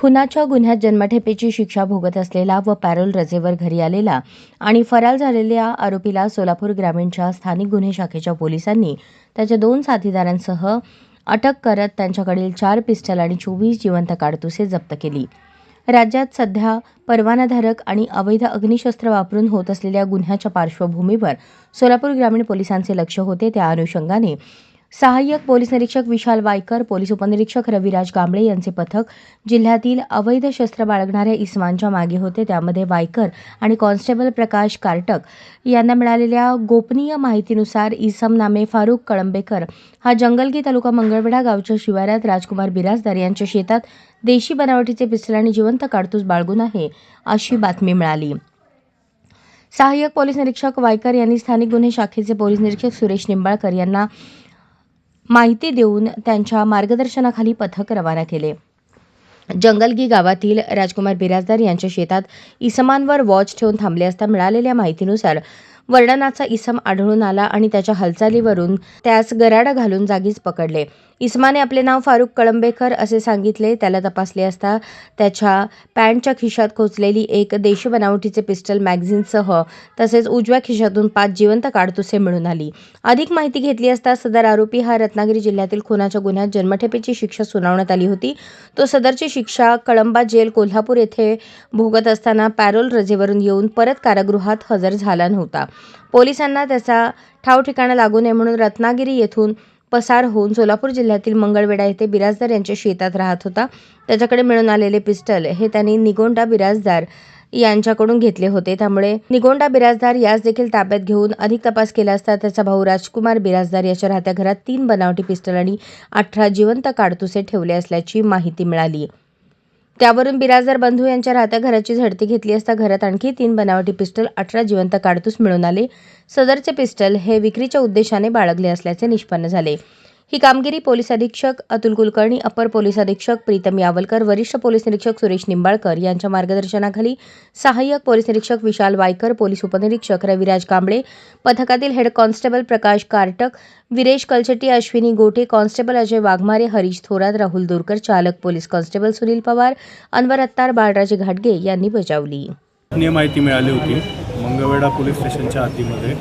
खुनाच्या गुन्ह्यात जन्मठेपेची शिक्षा भोगत असलेला व पॅरोल रजेवर घरी आलेला आणि फरार झालेल्या आरोपीला सोलापूर ग्रामीणच्या स्थानिक गुन्हे शाखेच्या पोलिसांनी त्याच्या 2 साथीदारांसह अटक करत त्यांच्याकडील 4 पिस्टल आणि 24 जिवंत काडतुसे जप्त केली. राज्यात सध्या परवानाधारक आणि अवैध अग्निशस्त्र वापरून होत असलेल्या गुन्ह्याच्या पार्श्वभूमीवर सोलापूर ग्रामीण पोलिसांचे लक्ष होते. त्या अनुषंगाने सहाय्यक पोलीस निरीक्षक विशाल वायकर, पोलीस उपनिरीक्षक रविराज कांबळे यांचे पथक जिल्ह्यातील अवैध शस्त्र बाळगणाऱ्या इसमांच्या मागे होते. त्यामध्ये वायकर आणि कॉन्स्टेबल प्रकाश कारटक यांना मिळालेल्या गोपनीय माहितीनुसार इसम नामे फारुक कळंबेकर हा जंगलगी तालुका मंगळवेढा गावच्या शिवारात राजकुमार बिराजदार यांच्या शेतात देशी बनावटीचे पिस्टल आणि जिवंत काडतूस बाळगून आहे अशी बातमी मिळाली. सहाय्यक पोलीस निरीक्षक वायकर यांनी स्थानिक गुन्हे शाखेचे पोलीस निरीक्षक सुरेश निंबाळकर यांना माहिती देऊन त्यांच्या मार्गदर्शनाखाली पथक रवाना केले. जंगलगी गावातील राजकुमार बिराजदार यांच्या शेतात इसमांवर वॉच ठेवून थांबले असता मिळालेल्या माहितीनुसार वर्णनाचा इसम आढळून आला आणि त्याच्या हालचालीवरून त्यास गराडा घालून जागीच पकडले. इसमाने आपले नाव फारुक कळंबेकर असे सांगितले. त्याला तपासले असता त्याच्या पॅन्टच्या खिशात खोचलेली एक देशी बनावटीचे पिस्टल मॅगझिनसह तसेच उजव्या खिशातून 5 जिवंत काडतुसे मिळून आली. अधिक माहिती घेतली असता सदर आरोपी हा रत्नागिरी जिल्ह्यातील खुनाच्या गुन्ह्यात जन्मठेपेची शिक्षा सुनावण्यात आली होती. तो सदरची शिक्षा कळंबा जेल कोल्हापूर येथे भोगत असताना पॅरोल रजेवरून येऊन परत कारागृहात हजर झाला नव्हता. पोलिसांना त्याचा ठाव ठिकाणा लागू नये म्हणून रत्नागिरी येथून पसार होऊन सोलापूर जिल्ह्यातील मंगळवेढा येथे बिराजदार यांच्या शेतात राहत होता. त्याच्याकडे मिळून आलेले पिस्टल हे त्यांनी निगोंडा बिराजदार यांच्याकडून घेतले होते. त्यामुळे निगोंडा बिराजदार यास देखील ताब्यात घेऊन अधिक तपास केला असता त्याचा भाऊ राजकुमार बिराजदार याच्या राहत्या घरात 3 बनावटी पिस्टल आणि 18 जिवंत काडतुसे ठेवले असल्याची माहिती मिळाली. त्यावरून बिराजदार बंधू यांच्या राहत्या घराची झडती घेतली असता घरात आणखी 3 बनावटी पिस्टल, 18 जिवंत काडतूस मिळून आले. सदरचे पिस्टल हे विक्रीच्या उद्देशाने बाळगले असल्याचे निष्पन्न झाले. ही कामगिरी पोलीस अधीक्षक अतुल कुलकर्णी, अपर पोलीस अधीक्षक प्रीतम यावलकर, वरिष्ठ पोलीस निरीक्षक सुरेश निंबाळकर यांच्या मार्गदर्शनाखाली सहाय्यक पोलीस निरीक्षक विशाल वायकर, पोलीस उपनिरीक्षक रविराज कांबळे, पथकातील हेड कॉन्स्टेबल प्रकाश कारटक, विरेश कलचटी, अश्विनी गोटे, कॉन्स्टेबल अजय वाघमारे, हरीश थोरात, राहुल दूरकर, चालक पोलीस कॉन्स्टेबल सुनील पवार, अनवर अत्तार, बाळराजे घाटगे यांनी बजावली. माहिती मिळाली होती मंगळवेढा पोलीस स्टेशनच्या हद्दीमध्ये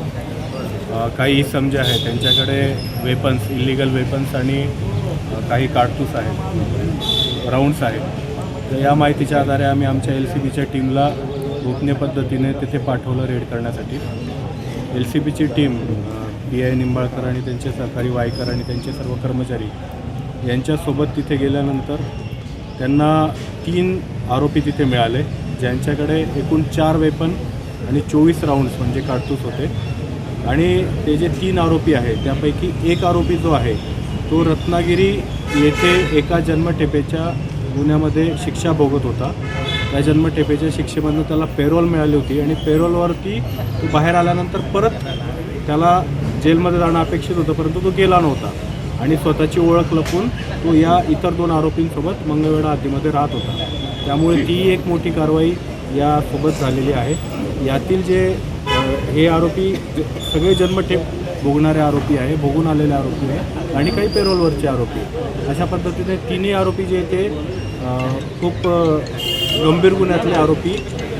काही इसम जे आहे त्यांच्याकडे वेपन्स, इलिगल वेपन्स आणि काही काडतूस आहेत, राऊंड्स आहेत. तर या माहितीच्या आधारे आम्ही आमच्या LCBच्या टीमला गोपनीय पद्धतीने तिथे पाठवलं रेड करण्यासाठी. LCBची टीम PI निंबाळकर आणि त्यांचे सहकारी वायकर आणि त्यांचे सर्व कर्मचारी यांच्यासोबत तिथे गेल्यानंतर त्यांना 3 आरोपी तिथे मिळाले ज्यांच्याकडे एकूण 4 वेपन आणि 24 राऊंड्स म्हणजे काडतूस होते. आणि ते जे 3 आरोपी आहेत त्यापैकी एक आरोपी जो आहे तो रत्नागिरी येथे एका जन्मठेपेच्या गुन्ह्यामध्ये शिक्षा भोगत होता. त्या जन्मठेपेच्या शिक्षेमधून त्याला पेरोल मिळाली होती आणि पेरोलवरती तो बाहेर आल्यानंतर परत त्याला जेलमध्ये जाणं अपेक्षित होतं, परंतु तो गेला नव्हता आणि स्वतःची ओळख लपवून तो या इतर 2 आरोपींसोबत मंगळवेढा हद्दीमध्ये राहत होता. त्यामुळे ती एक मोठी कारवाई यासोबत झालेली आहे. यातील जे हे आरोपी सगळे जन्मठेप भोगणारे आरोपी आहे, भोगून आलेले आरोपी आहे आणि काही पेरोलवरचे आरोपी. अशा पद्धतीने 3 आरोपी जे ते खूप गंभीर गुन्ह्यातले आरोपी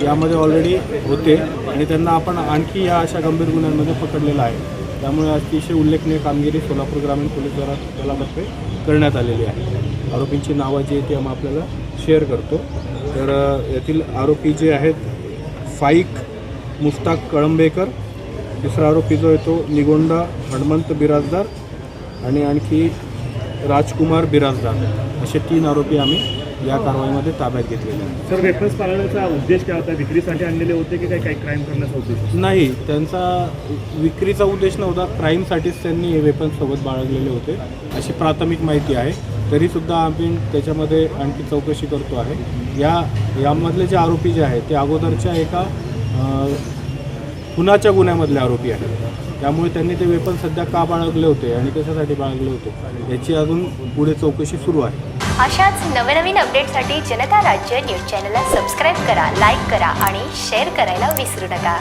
यामध्ये ऑलरेडी होते आणि त्यांना आपण आणखी या अशा गंभीर गुन्ह्यांमध्ये पकडलेलं आहे. त्यामुळे अतिशय उल्लेखनीय कामगिरी सोलापूर ग्रामीण पोलीस दलातर्फे करण्यात आलेली आहे. आरोपींची नावं जी आहे ती आम्ही आपल्याला शेअर करतो. तर यातील आरोपी जे आहेत फाईक मुस्ताक कळंबेकर, दुसरा आरोपी जो आहे तो निगोंडा हनुमंत बिराजदार आणि आणखी राजकुमार बिराजदार असे 3 आरोपी आम्ही या कारवाईमध्ये ताब्यात घेतलेले आहेत. सर, वेपन्स पाळण्याचा उद्देश काय होता? विक्रीसाठी आणलेले होते की काही क्राईम करण्याचा उद्देश? नाही, त्यांचा विक्रीचा उद्देश नव्हता, क्राईमसाठीच त्यांनी हे वेपन्स सोबत बाळगलेले होते अशी प्राथमिक माहिती आहे. तरीसुद्धा आम्ही त्याच्यामध्ये आणखी चौकशी करतो आहे. यामधले जे आरोपी जे आहेत ते अगोदरच्या एका खुनाच्या गुन्ह्यामधले आरोपी आहेत. त्यामुळे त्यांनी ते वेपन सध्या का बाळगले होते आणि कशासाठी बाळगले होते याची अजून पुढे चौकशी सुरू आहे. अशाच नवनवीन अपडेटसाठी जनता राज्य न्यूज चॅनलला सबस्क्राईब करा, लाईक करा आणि शेअर करायला विसरू नका.